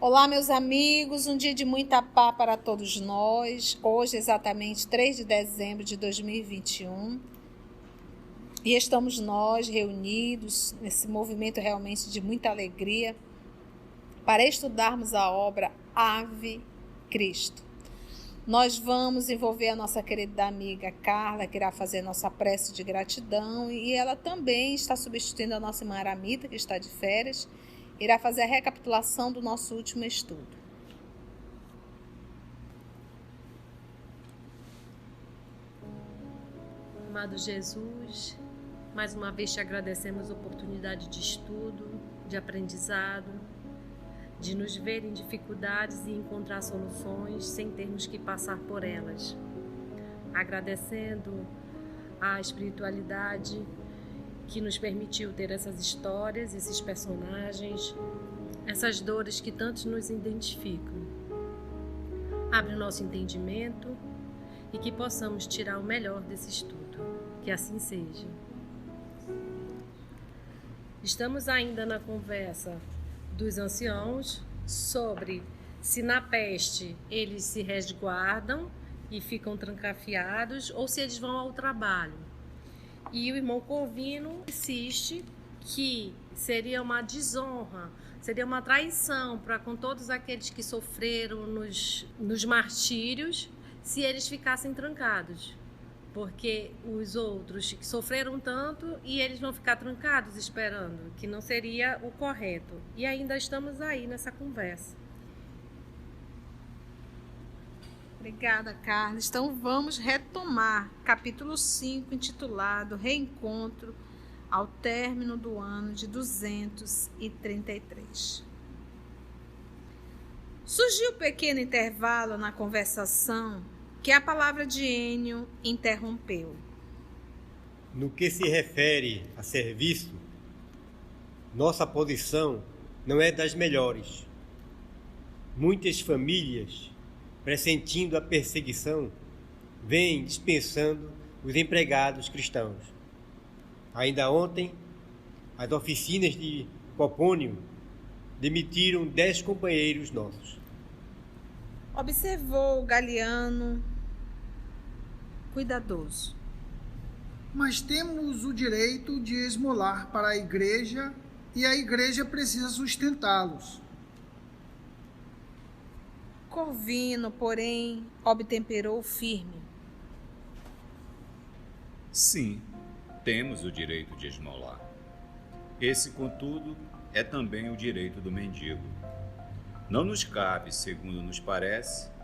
Olá, meus amigos, um dia de muita paz para todos nós. Hoje, exatamente 3 de dezembro de 2021. E estamos nós reunidos nesse movimento realmente de muita alegria para estudarmos a obra Ave Cristo. Nós vamos envolver a nossa querida amiga Carla, que irá fazer nossa prece de gratidão, e ela também está substituindo a nossa irmã Aramita, que está de férias, irá fazer a recapitulação do nosso último estudo. Amado Jesus, mais uma vez te agradecemos a oportunidade de estudo, de aprendizado, de nos ver em dificuldades e encontrar soluções sem termos que passar por elas. Agradecendo a espiritualidade que nos permitiu ter essas histórias, esses personagens, essas dores que tantos nos identificam. Abre o nosso entendimento e que possamos tirar o melhor desse estudo. Que assim seja. Estamos ainda na conversa dos anciãos sobre se na peste eles se resguardam e ficam trancafiados ou se eles vão ao trabalho. E o irmão Corvino insiste que seria uma desonra, seria uma traição para com todos aqueles que sofreram nos martírios se eles ficassem trancados. Porque os outros que sofreram tanto e eles vão ficar trancados esperando, que não seria o correto. E ainda estamos aí nessa conversa. Obrigada, Carla. Então vamos retomar capítulo 5, intitulado Reencontro ao término do ano de 233. Surgiu um pequeno intervalo na conversação que a palavra de Ênio interrompeu. No que se refere a serviço, nossa posição não é das melhores. Muitas famílias, pressentindo a perseguição, vêm dispensando os empregados cristãos. Ainda ontem, as oficinas de Popônio demitiram 10 companheiros nossos. Observou Galiano cuidadoso. Mas temos o direito de esmolar para a igreja e a igreja precisa sustentá-los. Corvino, porém, obtemperou firme. Sim, temos o direito de esmolar. Esse, contudo, é também o direito do mendigo. Não nos cabe, segundo nos parece,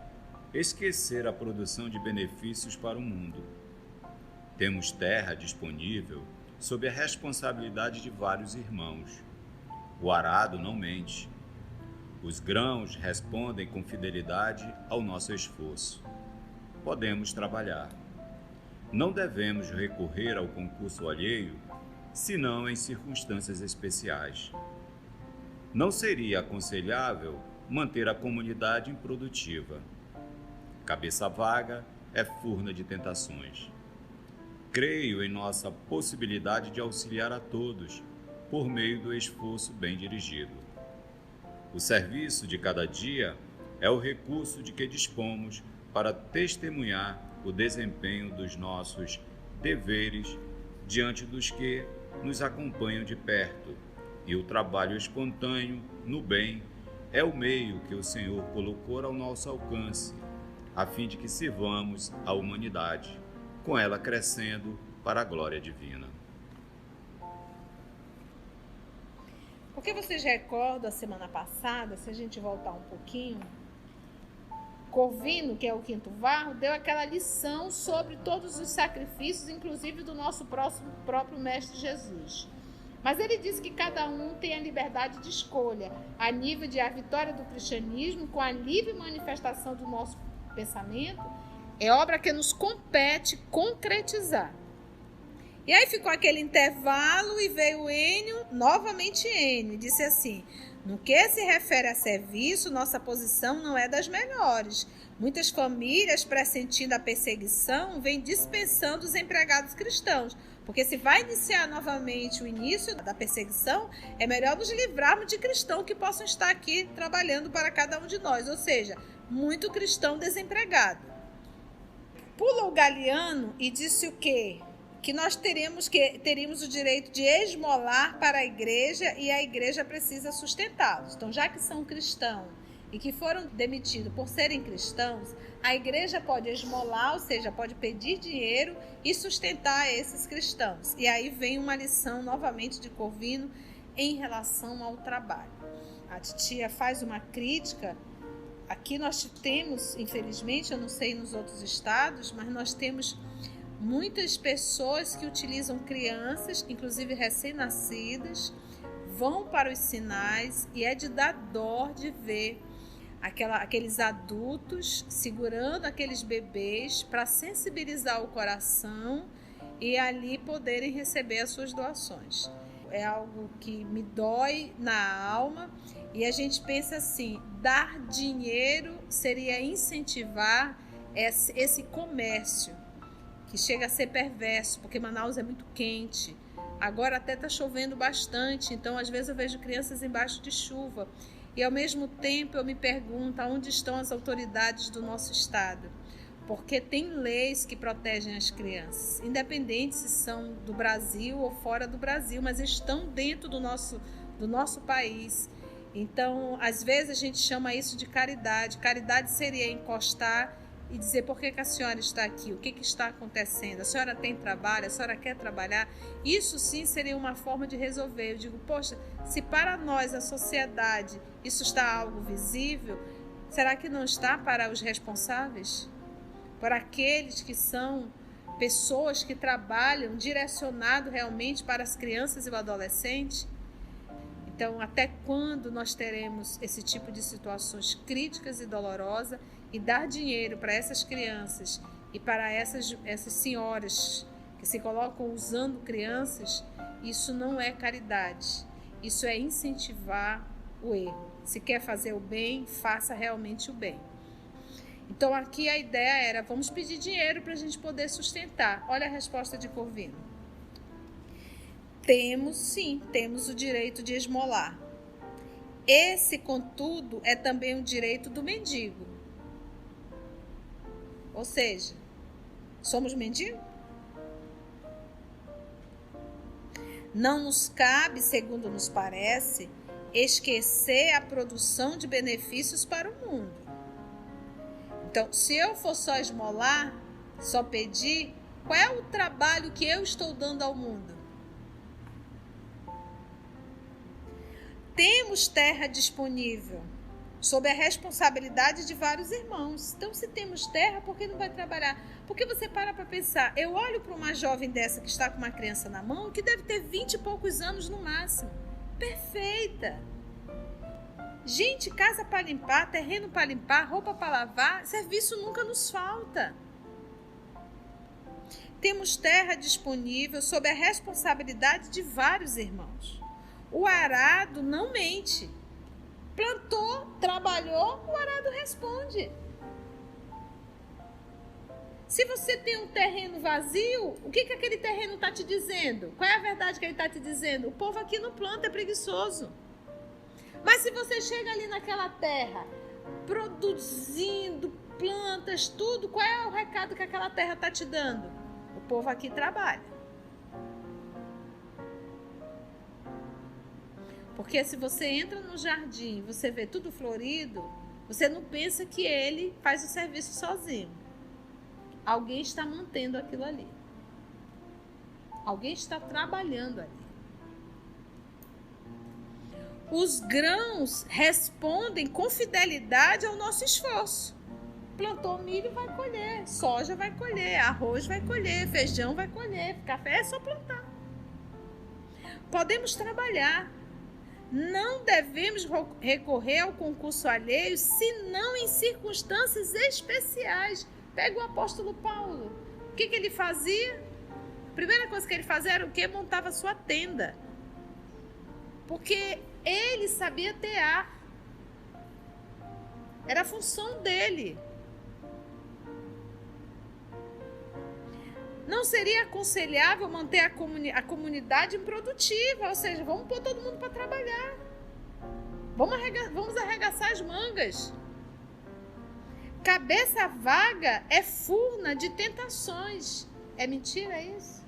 esquecer a produção de benefícios para o mundo. Temos terra disponível sob a responsabilidade de vários irmãos. O arado não mente. Os grãos respondem com fidelidade ao nosso esforço. Podemos trabalhar. Não devemos recorrer ao concurso alheio, senão em circunstâncias especiais. Não seria aconselhável manter a comunidade improdutiva. Cabeça vaga é furna de tentações. Creio em nossa possibilidade de auxiliar a todos por meio do esforço bem dirigido. O serviço de cada dia é o recurso de que dispomos para testemunhar o desempenho dos nossos deveres diante dos que nos acompanham de perto, e o trabalho espontâneo no bem é o meio que o Senhor colocou ao nosso alcance, a fim de que sirvamos a humanidade, com ela crescendo para a glória divina. Porque vocês recordam a semana passada, se a gente voltar um pouquinho, Corvino, que é o quinto varro, deu aquela lição sobre todos os sacrifícios, inclusive do nosso próprio Mestre Jesus. Mas ele disse que cada um tem a liberdade de escolha, a nível de a vitória do cristianismo, com a livre manifestação do nosso pensamento, é obra que nos compete concretizar. E aí ficou aquele intervalo e veio Enio, novamente Enio, e disse assim: no que se refere a serviço, nossa posição não é das melhores. Muitas famílias, pressentindo a perseguição, vêm dispensando os empregados cristãos. Porque se vai iniciar novamente o início da perseguição, é melhor nos livrarmos de cristãos que possam estar aqui trabalhando para cada um de nós. Ou seja, muito cristão desempregado. Pula o Galiano e disse o quê? Que nós teríamos o direito de esmolar para a igreja e a igreja precisa sustentá-los. Então, já que são cristãos e que foram demitidos por serem cristãos, a igreja pode esmolar, ou seja, pode pedir dinheiro e sustentar esses cristãos. E aí vem uma lição novamente de Corvino em relação ao trabalho. A titia faz uma crítica. Aqui nós temos, infelizmente, eu não sei nos outros estados, mas nós temos muitas pessoas que utilizam crianças, inclusive recém-nascidas, vão para os sinais e é de dar dó de ver aqueles adultos segurando aqueles bebês para sensibilizar o coração e ali poderem receber as suas doações. É algo que me dói na alma e a gente pensa assim, dar dinheiro seria incentivar esse comércio, que chega a ser perverso, porque Manaus é muito quente. Agora até está chovendo bastante, então às vezes eu vejo crianças embaixo de chuva. E ao mesmo tempo eu me pergunto onde estão as autoridades do nosso estado. Porque tem leis que protegem as crianças, independente se são do Brasil ou fora do Brasil, mas estão dentro do nosso país. Então, às vezes a gente chama isso de caridade. Caridade seria encostar e dizer por que a senhora está aqui, o que está acontecendo, a senhora tem trabalho, a senhora quer trabalhar. Isso sim seria uma forma de resolver. Eu digo, poxa, se para nós, a sociedade, isso está algo visível, será que não está para os responsáveis? Para aqueles que são pessoas que trabalham direcionado realmente para as crianças e o adolescente? Então, até quando nós teremos esse tipo de situações críticas e dolorosas e dar dinheiro para essas crianças e para essas senhoras que se colocam usando crianças? Isso não é caridade, isso é incentivar o erro. Se quer fazer o bem, faça realmente o bem. Então aqui a ideia era, vamos pedir dinheiro para a gente poder sustentar. Olha a resposta de Corvino. Temos o direito de esmolar. Esse, contudo, é também o direito do mendigo. Ou seja, somos mendigos? Não nos cabe, segundo nos parece, esquecer a produção de benefícios para o mundo. Então, se eu for só esmolar, só pedir, qual é o trabalho que eu estou dando ao mundo? Temos terra disponível, sob a responsabilidade de vários irmãos. Então, se temos terra, por que não vai trabalhar? Porque você para pensar, eu olho para uma jovem dessa que está com uma criança na mão, que deve ter 20 e poucos anos no máximo. Perfeita! Gente, casa para limpar, terreno para limpar, roupa para lavar, serviço nunca nos falta. Temos terra disponível sob a responsabilidade de vários irmãos. O arado não mente. Plantou, trabalhou, o arado responde. Se você tem um terreno vazio, o que aquele terreno está te dizendo? Qual é a verdade que ele está te dizendo? O povo aqui não planta, é preguiçoso. Mas se você chega ali naquela terra, produzindo plantas, tudo, qual é o recado que aquela terra está te dando? O povo aqui trabalha. Porque se você entra no jardim, você vê tudo florido, você não pensa que ele faz o serviço sozinho. Alguém está mantendo aquilo ali. Alguém está trabalhando ali. Os grãos respondem com fidelidade ao nosso esforço. Plantou milho, vai colher. Soja vai colher. Arroz vai colher. Feijão vai colher. Café é só plantar. Podemos trabalhar. Não devemos recorrer ao concurso alheio, senão em circunstâncias especiais. Pega o apóstolo Paulo. O que ele fazia? primeira coisa que ele fazia era o quê? Montava sua tenda. Porque ele sabia tear. Era a função dele. Não seria aconselhável manter a comunidade improdutiva, ou seja, vamos pôr todo mundo para trabalhar. Vamos arregaçar as mangas. Cabeça vaga é furna de tentações. É mentira isso?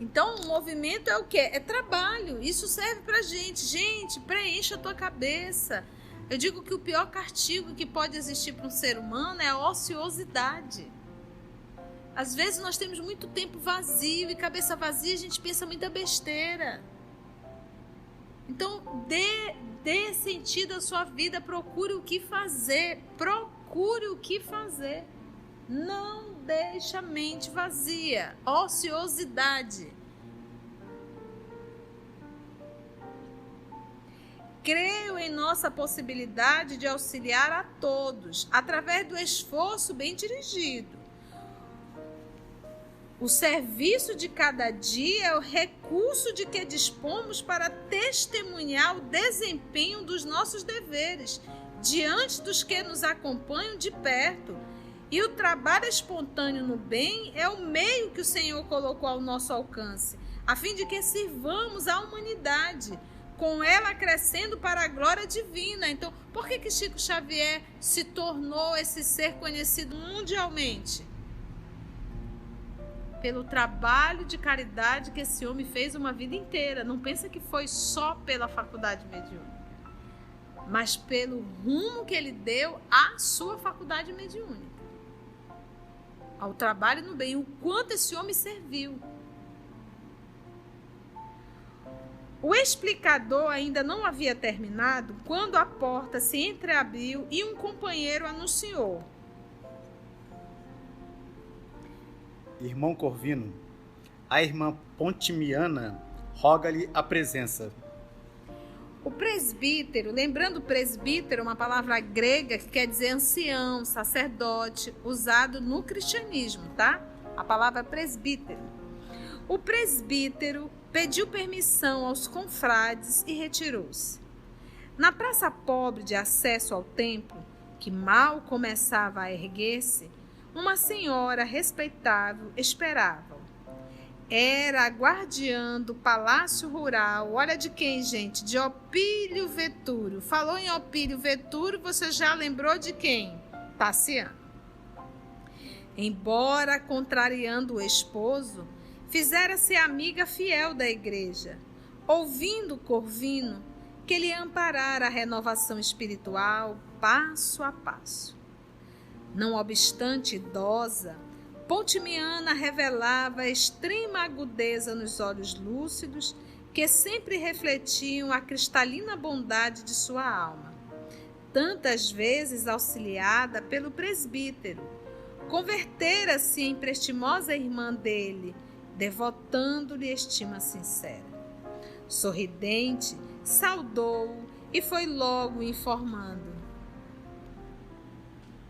Então, o movimento é o quê? É trabalho. Isso serve pra gente. Gente, preencha a tua cabeça. Eu digo que o pior castigo que pode existir para um ser humano é a ociosidade. Às vezes nós temos muito tempo vazio e cabeça vazia a gente pensa muita besteira. Então, dê sentido à sua vida, procure o que fazer. Procure o que fazer. Não deixe a mente vazia. Ociosidade. Creio em nossa possibilidade de auxiliar a todos, através do esforço bem dirigido. O serviço de cada dia é o recurso de que dispomos para testemunhar o desempenho dos nossos deveres diante dos que nos acompanham de perto. E o trabalho espontâneo no bem é o meio que o Senhor colocou ao nosso alcance, a fim de que sirvamos à humanidade, com ela crescendo para a glória divina. Então, por que Chico Xavier se tornou esse ser conhecido mundialmente? Pelo trabalho de caridade que esse homem fez uma vida inteira. Não pensa que foi só pela faculdade mediúnica, mas pelo rumo que ele deu à sua faculdade mediúnica, ao trabalho no bem, o quanto esse homem serviu. O explicador ainda não havia terminado quando a porta se entreabriu e um companheiro anunciou: Irmão Corvino, a irmã Pontimiana roga-lhe a presença. O presbítero, lembrando presbítero, uma palavra grega que quer dizer ancião, sacerdote, usado no cristianismo, tá? A palavra presbítero. O presbítero pediu permissão aos confrades e retirou-se. Na praça pobre de acesso ao templo, que mal começava a erguer-se, uma senhora respeitável esperava. Era a guardiã do palácio rural. Olha de quem, gente? De Opílio Vetúrio. Falou em Opílio Vetúrio, você já lembrou de quem? Tassiano. Embora contrariando o esposo, fizera-se amiga fiel da igreja, ouvindo Corvino que lhe amparara a renovação espiritual passo a passo. Não obstante idosa, Pontimiana revelava extrema agudeza nos olhos lúcidos que sempre refletiam a cristalina bondade de sua alma, tantas vezes auxiliada pelo presbítero. Convertera-se em prestimosa irmã dele, devotando-lhe estima sincera. Sorridente, saudou-o e foi logo informando: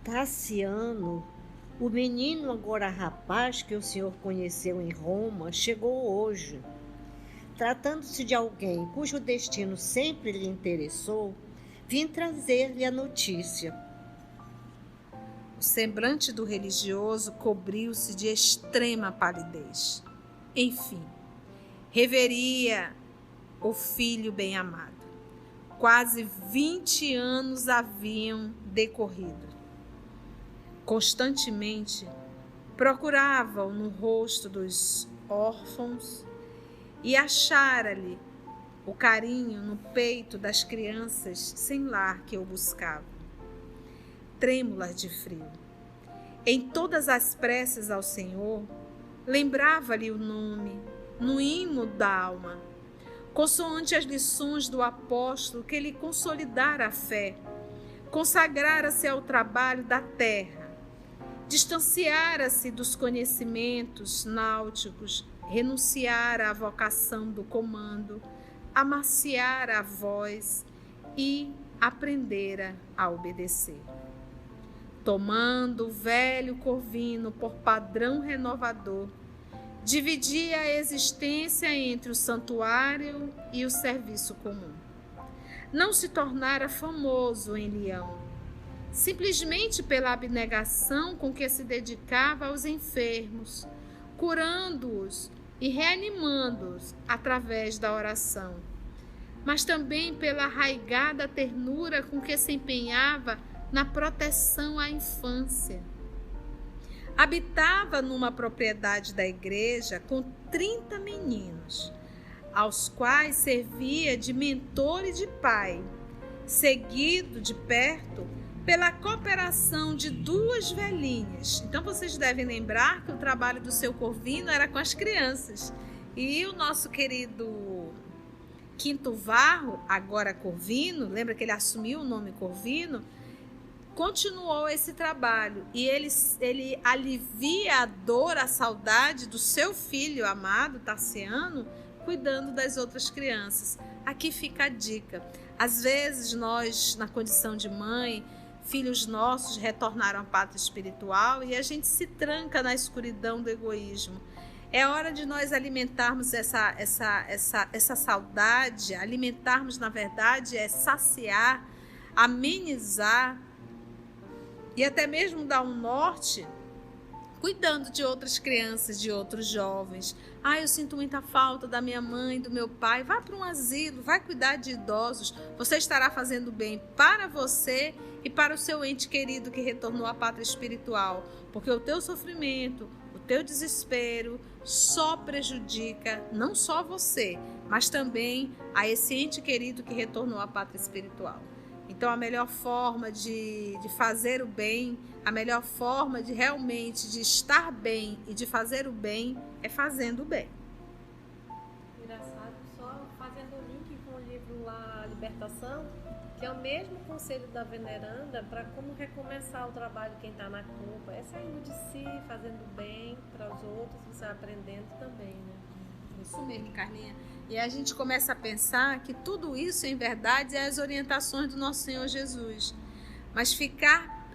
Tassiano, o menino agora rapaz que o senhor conheceu em Roma, chegou hoje. Tratando-se de alguém cujo destino sempre lhe interessou, vim trazer-lhe a notícia. O semblante do religioso cobriu-se de extrema palidez. Enfim, reveria o filho bem-amado. Quase 20 anos haviam decorrido. Constantemente procurava-o no rosto dos órfãos e achara-lhe o carinho no peito das crianças sem lar que o buscavam, trêmulas de frio. Em todas as preces ao Senhor, lembrava-lhe o nome no hino da alma, consoante as lições do apóstolo que lhe consolidara a fé, consagrara-se ao trabalho da terra, distanciara-se dos conhecimentos náuticos, renunciara à vocação do comando, amaciara a voz e aprendera a obedecer. Tomando o velho Corvino por padrão renovador, Dividia a existência entre o santuário e o serviço comum. Não se tornara famoso em Lyon, simplesmente pela abnegação com que se dedicava aos enfermos, curando-os e reanimando-os através da oração, mas também pela arraigada ternura com que se empenhava na proteção à infância. Habitava numa propriedade da igreja com 30 meninos, aos quais servia de mentor e de pai, seguido de perto pela cooperação de 2 velhinhas. Então vocês devem lembrar que o trabalho do seu Corvino era com as crianças. E o nosso querido Quinto Varro, agora Corvino, lembra que ele assumiu o nome Corvino, continuou esse trabalho e ele alivia a dor, a saudade do seu filho amado, Tarciano, cuidando das outras crianças. Aqui fica a dica. Às vezes nós, na condição de mãe, filhos nossos retornaram à pátria espiritual e a gente se tranca na escuridão do egoísmo. É hora de nós alimentarmos essa saudade, alimentarmos, na verdade, é saciar, amenizar, e até mesmo dar um norte, cuidando de outras crianças, de outros jovens. Eu sinto muita falta da minha mãe, do meu pai. Vá para um asilo, vai cuidar de idosos. Você estará fazendo bem para você e para o seu ente querido que retornou à pátria espiritual. Porque o teu sofrimento, o teu desespero só prejudica não só você, mas também a esse ente querido que retornou à pátria espiritual. Então, a melhor forma de fazer o bem, a melhor forma de realmente de estar bem e de fazer o bem é fazendo o bem. Engraçado, só fazendo o link com o livro lá, Libertação, que é o mesmo conselho da veneranda para como recomeçar o trabalho quem está na culpa. É saindo de si, fazendo bem para os outros, você aprendendo também, né? Isso mesmo, Carlinha. E a gente começa a pensar que tudo isso, em verdade, é as orientações do nosso Senhor Jesus. Mas ficar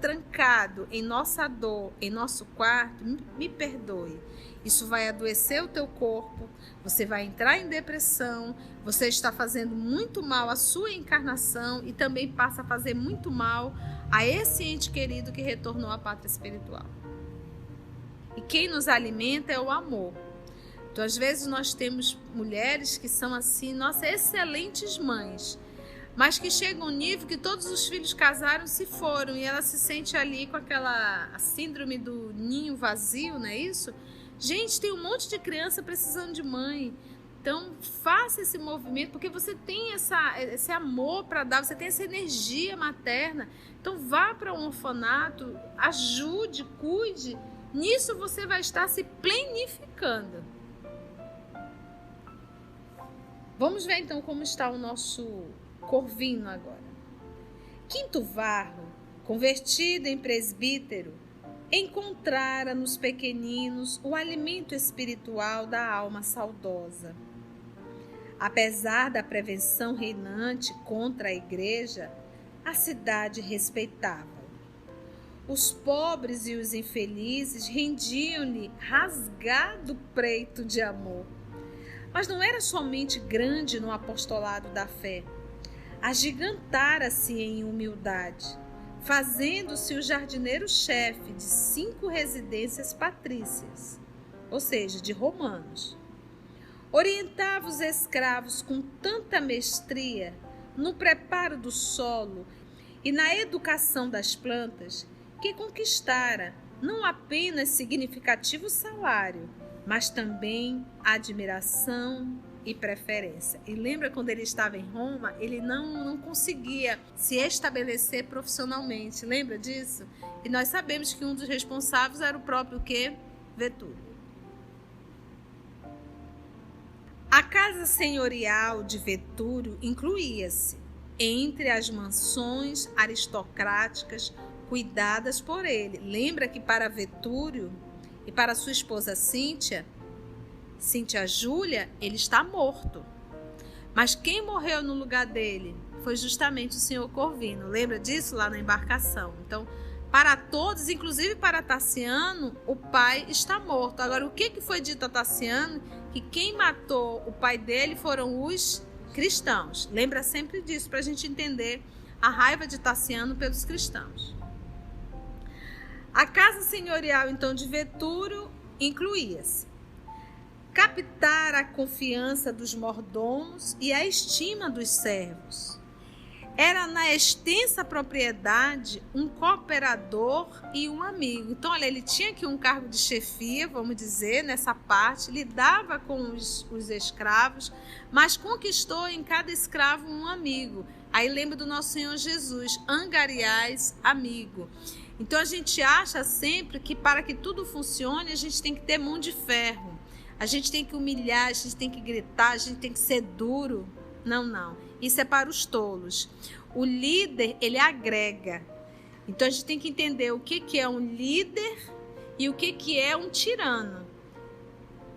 trancado em nossa dor, em nosso quarto, me perdoe. Isso vai adoecer o teu corpo, você vai entrar em depressão, você está fazendo muito mal à sua encarnação e também passa a fazer muito mal a esse ente querido que retornou à pátria espiritual. E quem nos alimenta é o amor. Então, às vezes, nós temos mulheres que são assim, nossa, excelentes mães, mas que chegam a um nível que todos os filhos casaram se foram e ela se sente ali com a síndrome do ninho vazio, não é isso? Gente, tem um monte de criança precisando de mãe. Então, faça esse movimento, porque você tem esse amor para dar, você tem essa energia materna. Então, vá para um orfanato, ajude, cuide. Nisso você vai estar se plenificando. Vamos ver então como está o nosso Corvino agora. Quinto Varro, convertido em presbítero, encontrara nos pequeninos o alimento espiritual da alma saudosa. Apesar da prevenção reinante contra a igreja, a cidade respeitava. Os pobres e os infelizes rendiam-lhe rasgado preito de amor. Mas não era somente grande no apostolado da fé. Agigantara-se em humildade, fazendo-se o jardineiro-chefe de 5 residências patrícias, ou seja, de romanos. Orientava os escravos com tanta mestria no preparo do solo e na educação das plantas que conquistara não apenas significativo salário, mas também admiração e preferência. E lembra quando ele estava em Roma, ele não conseguia se estabelecer profissionalmente, lembra disso? E nós sabemos que um dos responsáveis era o próprio Vetúrio. A casa senhorial de Vetúrio incluía-se entre as mansões aristocráticas cuidadas por ele. Lembra que para Vetúrio e para sua esposa Cíntia Júlia, ele está morto. Mas quem morreu no lugar dele foi justamente o senhor Corvino. Lembra disso lá na embarcação? Então, Para todos, inclusive para Tassiano, o pai está morto. Agora, o que foi dito a Tassiano? Que quem matou o pai dele foram os cristãos. Lembra sempre disso, para a gente entender a raiva de Tassiano pelos cristãos. A casa senhorial, então, de Vetúrio incluía-se captar a confiança dos mordomos e a estima dos servos. Era na extensa propriedade um cooperador e um amigo. Então, olha, ele tinha aqui um cargo de chefia, vamos dizer, nessa parte, lidava com os escravos, mas conquistou em cada escravo um amigo. Aí lembra do nosso Senhor Jesus, angariais amigo. Então, a gente acha sempre que para que tudo funcione, a gente tem que ter mão de ferro. A gente tem que humilhar, a gente tem que gritar, a gente tem que ser duro. Não. Isso é para os tolos. O líder, ele agrega. Então, a gente tem que entender o que é um líder e o que é um tirano.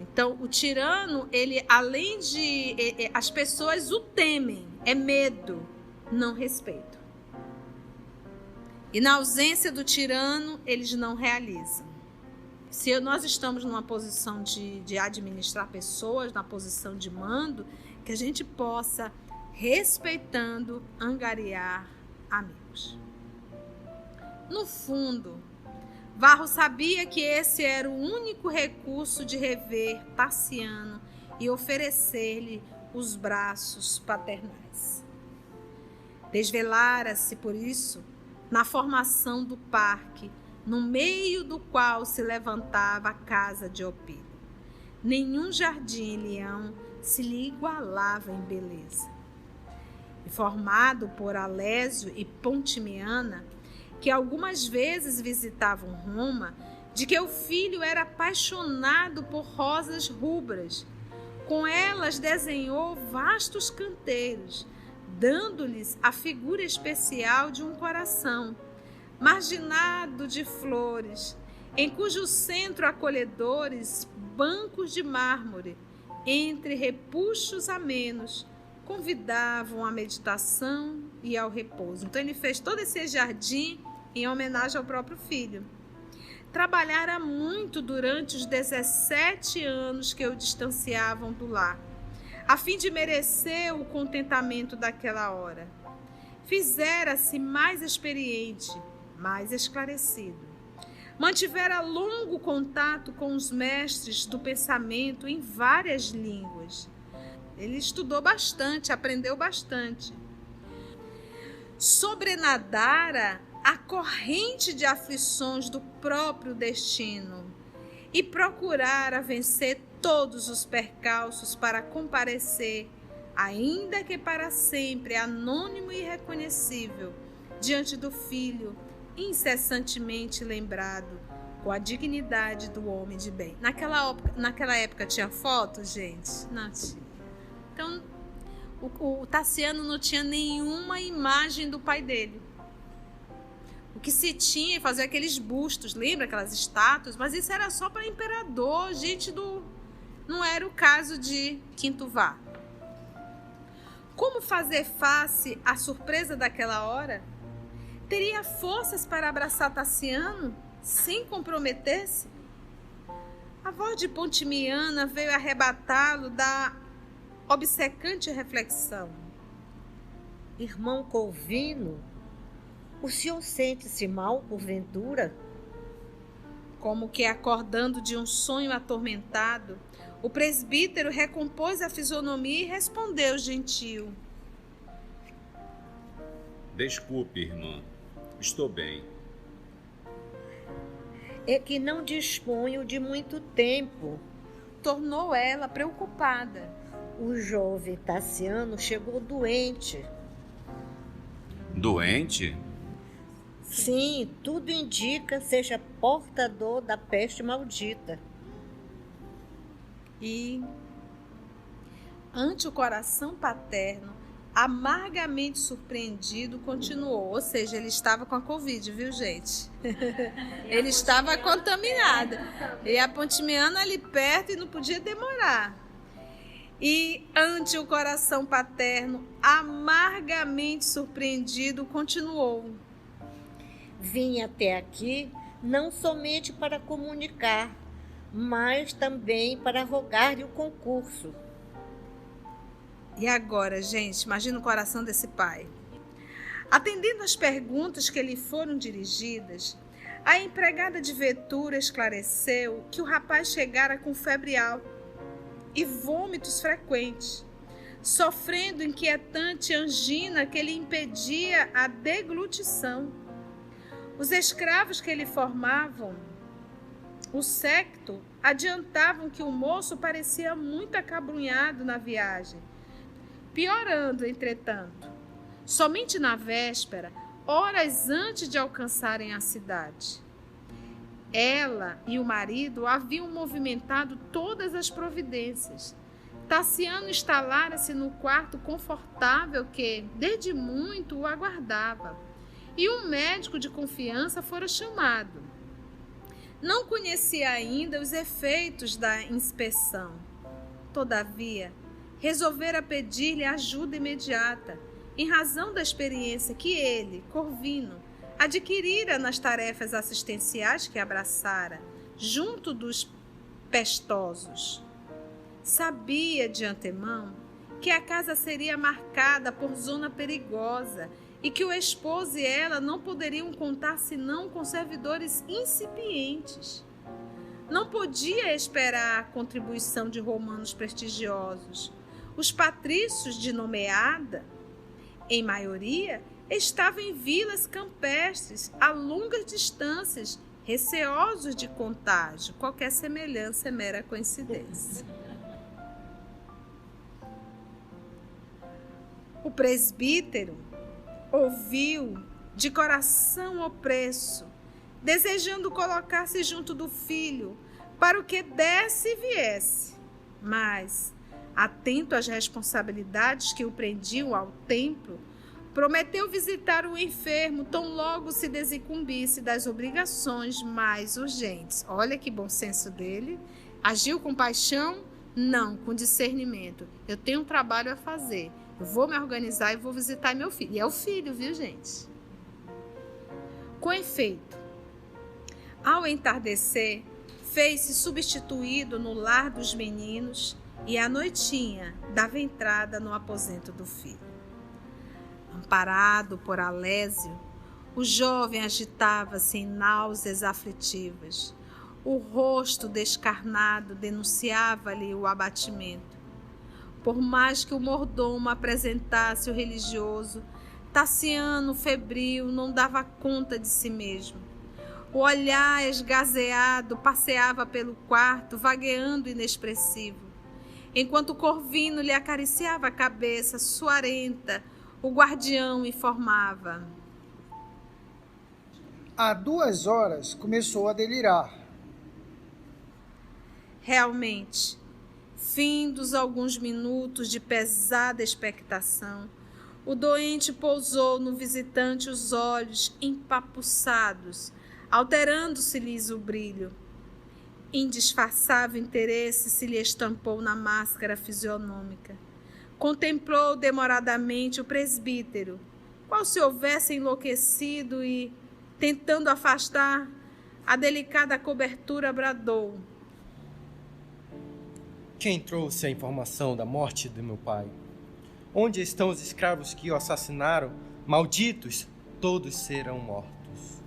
Então, o tirano, ele, além de... as pessoas o temem. É medo, não respeito. E na ausência do tirano, eles não realizam. Se nós estamos numa posição de administrar pessoas, na posição de mando, que a gente possa, respeitando, angariar amigos. No fundo, Varro sabia que esse era o único recurso de rever Tassiano e oferecer-lhe os braços paternais. Desvelara-se, por isso, na formação do parque, no meio do qual se levantava a casa de Opílio. Nenhum jardim em Leão se lhe igualava em beleza. E formado por Alésio e Pontimiana, que algumas vezes visitavam Roma, de que o filho era apaixonado por rosas rubras. Com elas desenhou vastos canteiros, dando-lhes a figura especial de um coração, marginado de flores, em cujo centro acolhedores bancos de mármore, entre repuxos amenos, convidavam à meditação e ao repouso. Então ele fez todo esse jardim em homenagem ao próprio filho. Trabalhara muito durante os 17 anos que o distanciavam do lar, a fim de merecer o contentamento daquela hora. Fizera-se mais experiente, mais esclarecido. Mantivera longo contato com os mestres do pensamento em várias línguas. Ele estudou bastante, aprendeu bastante. Sobrenadara a corrente de aflições do próprio destino e procurara vencer todos os percalços para comparecer, ainda que para sempre anônimo e irreconhecível, diante do Filho, incessantemente lembrado, com a dignidade do homem de bem. Naquela época tinha foto, gente? Não tinha. Então, o Tassiano não tinha nenhuma imagem do pai dele. O que se tinha é fazer aqueles bustos, lembra aquelas estátuas? Mas isso era só para imperador, gente do... Não era o caso de Quinto Var. Como fazer face à surpresa daquela hora? Teria forças para abraçar Tassiano sem comprometer-se? A voz de Pontimiana veio arrebatá-lo da obcecante reflexão. Irmão Corvino, o senhor sente-se mal, porventura? Como que acordando de um sonho atormentado, o presbítero recompôs a fisionomia e respondeu gentil. Desculpe, irmã. Estou bem. É que não disponho de muito tempo. Tornou ela preocupada. O jovem Tassiano chegou doente. Doente? Sim, tudo indica seja portador da peste maldita. E, ante o coração paterno, amargamente surpreendido, continuou. Ou seja, ele estava com a Covid, viu, gente? Ele estava contaminado. E a Pontimiana ali perto e não podia demorar. E, ante o coração paterno, amargamente surpreendido, continuou. Vim até aqui não somente para comunicar, mas também para rogar-lhe o concurso. E agora, gente, imagina o coração desse pai. Atendendo às perguntas que lhe foram dirigidas, a empregada de Ventura esclareceu que o rapaz chegara com febre alta e vômitos frequentes, sofrendo inquietante angina que lhe impedia a deglutição. Os escravos que lhe formavam o séquito adiantavam que o moço parecia muito acabrunhado na viagem, piorando, entretanto, somente na véspera, horas antes de alcançarem a cidade. Ela e o marido haviam movimentado todas as providências. Tassiano instalara-se no quarto confortável que, desde muito, o aguardava, e um médico de confiança fora chamado. Não conhecia ainda os efeitos da inspeção. Todavia, resolvera pedir-lhe ajuda imediata, em razão da experiência que ele, Corvino, adquirira nas tarefas assistenciais que abraçara, junto dos pestosos. Sabia de antemão que a casa seria marcada por zona perigosa e que o esposo e ela não poderiam contar senão com servidores incipientes. Não podia esperar a contribuição de romanos prestigiosos. Os patrícios de nomeada, em maioria, estavam em vilas campestres a longas distâncias, receosos de contágio. Qualquer semelhança é mera coincidência. O presbítero ouviu de coração opresso, desejando colocar-se junto do filho, para o que desse e viesse. Mas, atento às responsabilidades que o prendiam ao templo, prometeu visitar o enfermo tão logo se desincumbisse das obrigações mais urgentes. Olha que bom senso dele. Agiu com paixão? Não, com discernimento. Eu tenho um trabalho a fazer. Eu vou me organizar e vou visitar meu filho. E é o filho, viu, gente? Com efeito, ao entardecer, fez-se substituído no lar dos meninos e à noitinha dava entrada no aposento do filho. Amparado por Alésio, o jovem agitava-se em náuseas aflitivas. O rosto descarnado denunciava-lhe o abatimento. Por mais que o mordomo apresentasse o religioso, Tassiano, febril, não dava conta de si mesmo. O olhar esgazeado passeava pelo quarto, vagueando inexpressivo. Enquanto Corvino lhe acariciava a cabeça suarenta, o guardião informava. Há 2 horas começou a delirar. Realmente, findos alguns minutos de pesada expectação, o doente pousou no visitante os olhos empapuçados, alterando-se-lhes o brilho. Indisfarçável interesse se lhe estampou na máscara fisionômica. Contemplou demoradamente o presbítero, qual se houvesse enlouquecido e, tentando afastar a delicada cobertura, bradou. Quem trouxe a informação da morte de meu pai? Onde estão os escravos que o assassinaram? Malditos, todos serão mortos.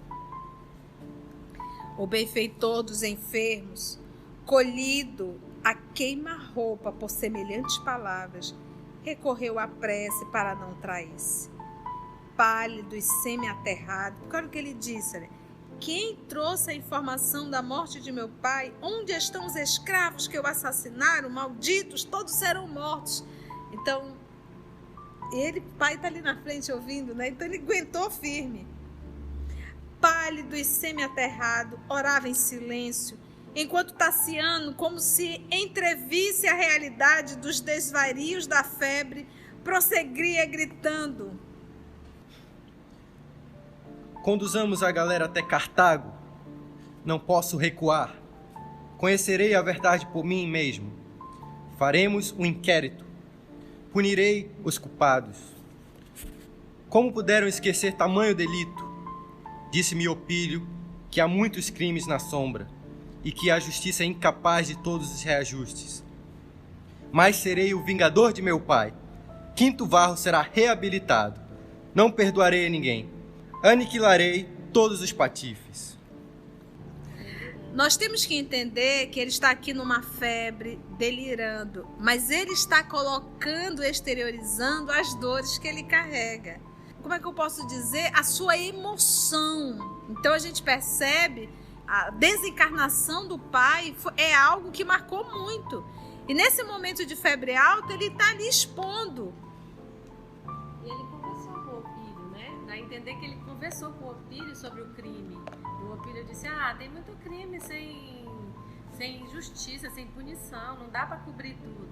O benfeitor dos enfermos, colhido a queima-roupa por semelhantes palavras, recorreu à prece para não trair-se. Pálido e semi-aterrado, porque olha o que ele disse, né? Quem trouxe a informação da morte de meu pai? Onde estão os escravos que o assassinaram? Malditos, todos serão mortos. Então, ele, pai, está ali na frente ouvindo, né? Então ele aguentou firme. Pálido e semi-aterrado, orava em silêncio, enquanto Tassiano, como se entrevisse a realidade dos desvarios da febre, prosseguia gritando. Conduzamos a galera até Cartago. Não posso recuar. Conhecerei a verdade por mim mesmo. Faremos um inquérito. Punirei os culpados. Como puderam esquecer tamanho delito? Disse-me Opílio que há muitos crimes na sombra e que a justiça é incapaz de todos os reajustes. Mas serei o vingador de meu pai. Quinto Varro será reabilitado. Não perdoarei a ninguém. Aniquilarei todos os patifes. Nós temos que entender que ele está aqui numa febre, delirando, mas ele está colocando, exteriorizando as dores que ele carrega. Como é que eu posso dizer? A sua emoção. Então a gente percebe a desencarnação do pai é algo que marcou muito. E nesse momento de febre alta, ele está ali expondo. E ele conversou com o Opílio, né? Dá a entender que ele conversou com o Opílio sobre o crime. E o Opílio disse, tem muito crime sem justiça, sem punição, não dá para cobrir tudo.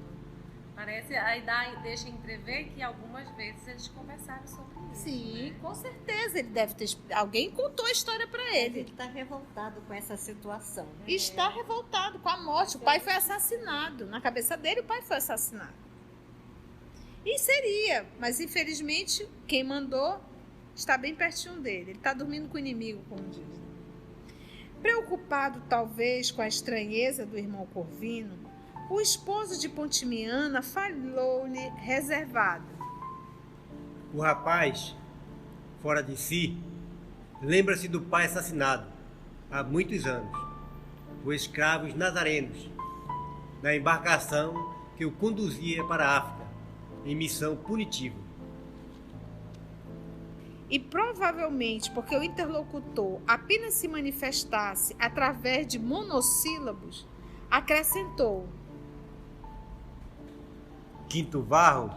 Parece, aí deixa entrever que algumas vezes eles conversaram sobre isso. Sim, né? com certeza. Ele deve ter. Alguém contou a história para Ele ele. está revoltado com essa situação. Né? Está revoltado com a morte. O pai foi assassinado. Na cabeça dele, o pai foi assassinado. E seria, mas infelizmente, quem mandou está bem pertinho dele. Ele está dormindo com o inimigo, como diz. Preocupado, talvez, com a estranheza do irmão Corvino, o esposo de Pontimiana falou-lhe reservado. O rapaz, fora de si, lembra-se do pai assassinado há muitos anos, por escravos nazarenos, na embarcação que o conduzia para a África, em missão punitiva. E provavelmente porque o interlocutor apenas se manifestasse através de monossílabos, acrescentou: Quinto Varro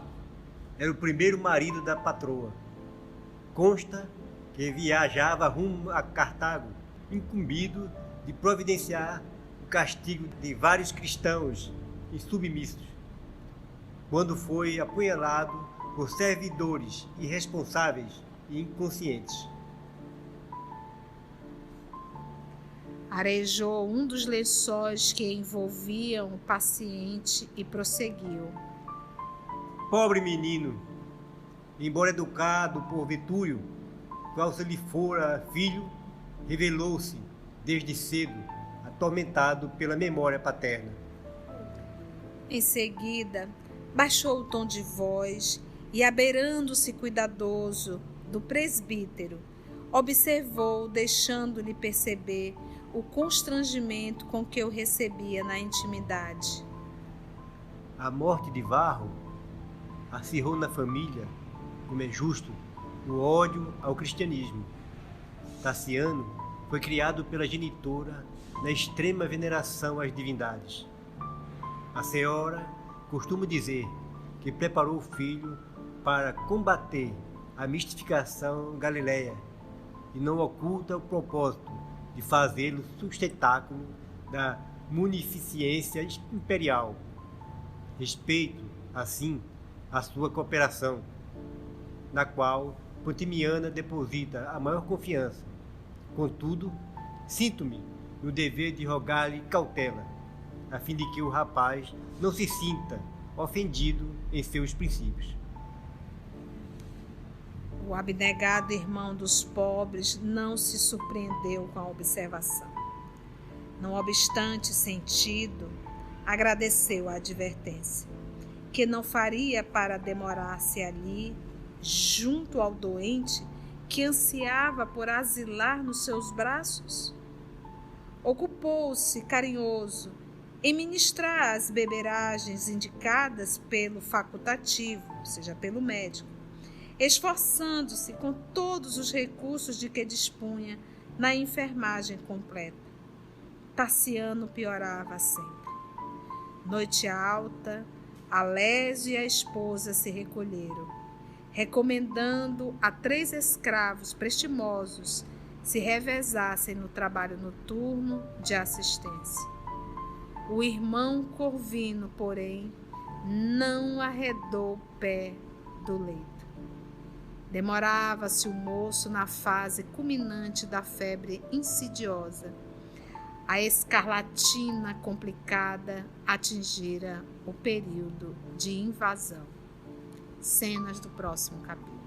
era o primeiro marido da patroa. Consta que viajava rumo a Cartago, incumbido de providenciar o castigo de vários cristãos insubmissos, quando foi apunhalado por servidores irresponsáveis e inconscientes. Arejou um dos lençóis que envolviam o paciente e prosseguiu. Pobre menino, embora educado por Vetúrio, qual se lhe fora filho, revelou-se desde cedo atormentado pela memória paterna. Em seguida, baixou o tom de voz e, abeirando-se cuidadoso do presbítero, observou, deixando-lhe perceber o constrangimento com que o recebia na intimidade. A morte de Varro acirrou na família, como é justo, o ódio ao cristianismo. Tassiano foi criado pela genitora na extrema veneração às divindades. A senhora costuma dizer que preparou o filho para combater a mistificação galileia e não oculta o propósito de fazê-lo sustentáculo da munificência imperial. Respeito, assim, a sua cooperação, na qual Pontimiana deposita a maior confiança. Contudo, sinto-me no dever de rogar-lhe cautela, a fim de que o rapaz não se sinta ofendido em seus princípios. O abnegado irmão dos pobres não se surpreendeu com a observação. Não obstante sentido, agradeceu a advertência, que não faria para demorar-se ali, junto ao doente que ansiava por asilar nos seus braços. Ocupou-se, carinhoso, em ministrar as beberagens indicadas pelo facultativo, ou seja, pelo médico, esforçando-se com todos os recursos de que dispunha na enfermagem completa. Tassiano piorava sempre. Noite alta, Alésio e a esposa se recolheram, recomendando a 3 escravos prestimosos se revezassem no trabalho noturno de assistência. O irmão Corvino, porém, não arredou o pé do leito. Demorava-se o moço na fase culminante da febre insidiosa. A escarlatina complicada atingira o período de invasão. Cenas do próximo capítulo.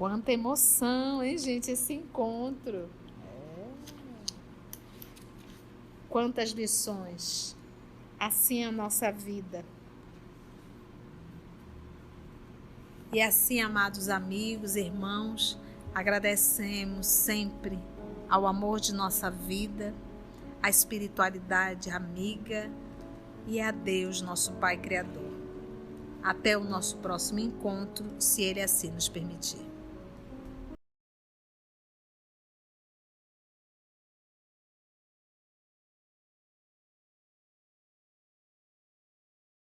Quanta emoção, hein, gente, esse encontro. Quantas lições. Assim é a nossa vida. E assim, amados amigos, irmãos, agradecemos sempre ao amor de nossa vida, à espiritualidade amiga e a Deus, nosso Pai Criador. Até o nosso próximo encontro, se Ele assim nos permitir.